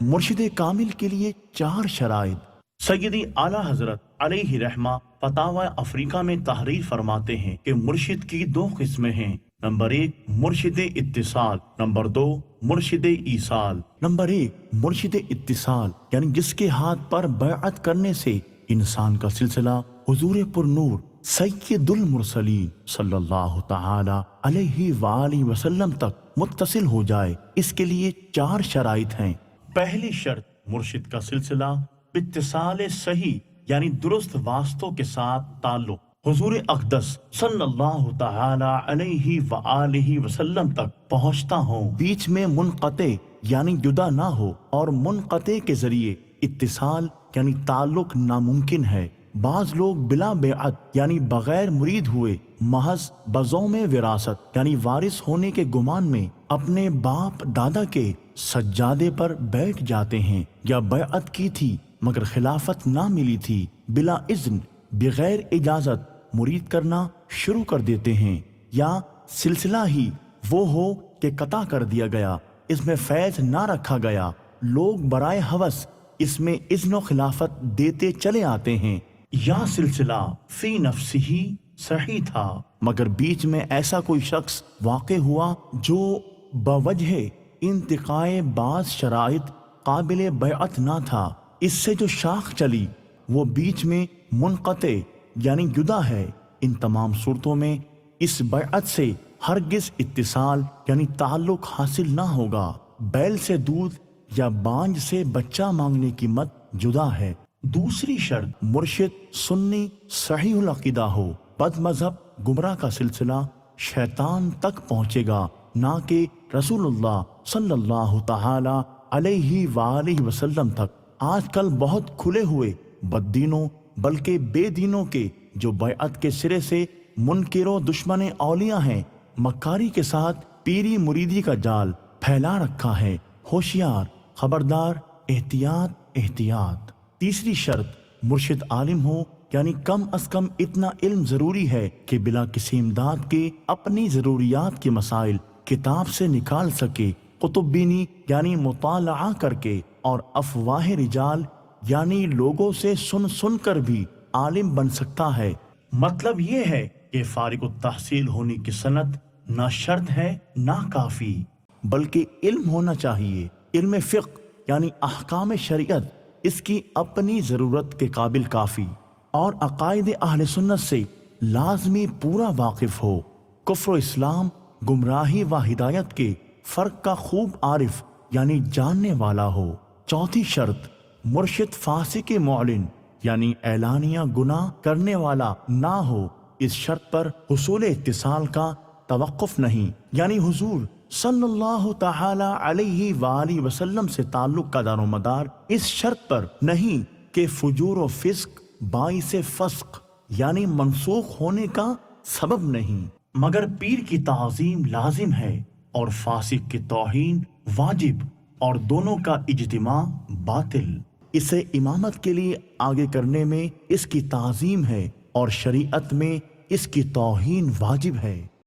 مرشد کامل کے لیے 4 شرائط۔ سیدی اعلیٰ حضرت علیہ رحمہ فتاوی افریقہ میں تحریر فرماتے ہیں کہ مرشد کی 2 قسمیں ہیں۔ نمبر 1 مرشد اتصال، نمبر 2 مرشد ایصال۔ نمبر 1 مرشد اتصال یعنی جس کے ہاتھ پر بیعت کرنے سے انسان کا سلسلہ حضور پر نور سید المرسلین صلی اللہ تعالی علیہ وآلہ وسلم تک متصل ہو جائے۔ اس کے لیے 4 شرائط ہیں۔ پہلی شرط، مرشد کا سلسلہ اتصال صحیح یعنی درست واسطوں کے ساتھ تعلق حضور اقدس صلی اللہ تعالی علیہ وآلہ وسلم تک پہنچتا ہو، بیچ میں منقطع یعنی جدا نہ ہو، اور منقطع کے ذریعے اتصال یعنی تعلق ناممکن ہے۔ بعض لوگ بلا بیعت یعنی بغیر مرید ہوئے محض بزوم وراثت یعنی وارث ہونے کے گمان میں اپنے باپ دادا کے سجادے پر بیٹھ جاتے ہیں، یا بیعت کی تھی مگر خلافت نہ ملی تھی، بلا اذن بغیر اجازت مرید کرنا شروع کر دیتے ہیں، یا سلسلہ ہی وہ ہو کہ قطع کر دیا گیا، اس میں فیض نہ رکھا گیا، لوگ برائے ہوس اس میں اذن و خلافت دیتے چلے آتے ہیں، یا سلسلہ فی نفسہ ہی صحیح تھا مگر بیچ میں ایسا کوئی شخص واقع ہوا جو بوجہ انتقائے بعض شرائط قابل بیعت نہ تھا، اس سے جو شاخ چلی وہ بیچ میں منقطع یعنی جدا ہے۔ ان تمام صورتوں میں اس بیعت سے ہرگز اتصال یعنی تعلق حاصل نہ ہوگا۔ بیل سے دودھ یا بانج سے بچہ مانگنے کی مت جدا ہے۔ دوسری شرط، مرشد سنی صحیح العقیدہ ہو۔ بد مذہب گمراہ کا سلسلہ شیطان تک پہنچے گا، نہ کہ رسول اللہ صلی اللہ تعالی علیہ وآلہ وسلم تک۔ آج کل بہت کھلے ہوئے بد دینوں بلکہ بے دینوں کے جو بیعت کے سرے سے منکر و دشمن اولیاء ہیں، مکاری کے ساتھ پیری مریدی کا جال پھیلا رکھا ہے۔ ہوشیار، خبردار، احتیاط احتیاط۔ تیسری شرط، مرشد عالم ہو یعنی کم از کم اتنا علم ضروری ہے کہ بلا کسی امداد کے اپنی ضروریات کے مسائل کتاب سے نکال سکے، کتب بینی یعنی مطالعہ کر کے، اور افواہ رجال یعنی لوگوں سے سن کر بھی عالم بن سکتا ہے۔ مطلب یہ ہے کہ فارغ التحصیل ہونے کی سند نہ شرط ہے نہ کافی، بلکہ علم ہونا چاہیے۔ علم فقہ یعنی احکام شریعت اس کی اپنی ضرورت کے قابل کافی، اور عقائد اہل سنت سے لازمی پورا واقف ہو، کفر و اسلام، گمراہی و ہدایت کے فرق کا خوب عارف یعنی جاننے والا ہو۔ چوتھی شرط، مرشد فاسق معلن یعنی اعلانیہ گناہ کرنے والا نہ ہو۔ اس شرط پر حصول اتصال کا توقف نہیں، یعنی حضور صلی اللہ تعالی علیہ وآلہ وسلم سے تعلق کا دار و مدار اس شرط پر نہیں کہ فجور و فسق باعث فسق یعنی منسوخ ہونے کا سبب نہیں، مگر پیر کی تعظیم لازم ہے اور فاسق کی توہین واجب، اور دونوں کا اجتماع باطل۔ اسے امامت کے لیے آگے کرنے میں اس کی تعظیم ہے اور شریعت میں اس کی توہین واجب ہے۔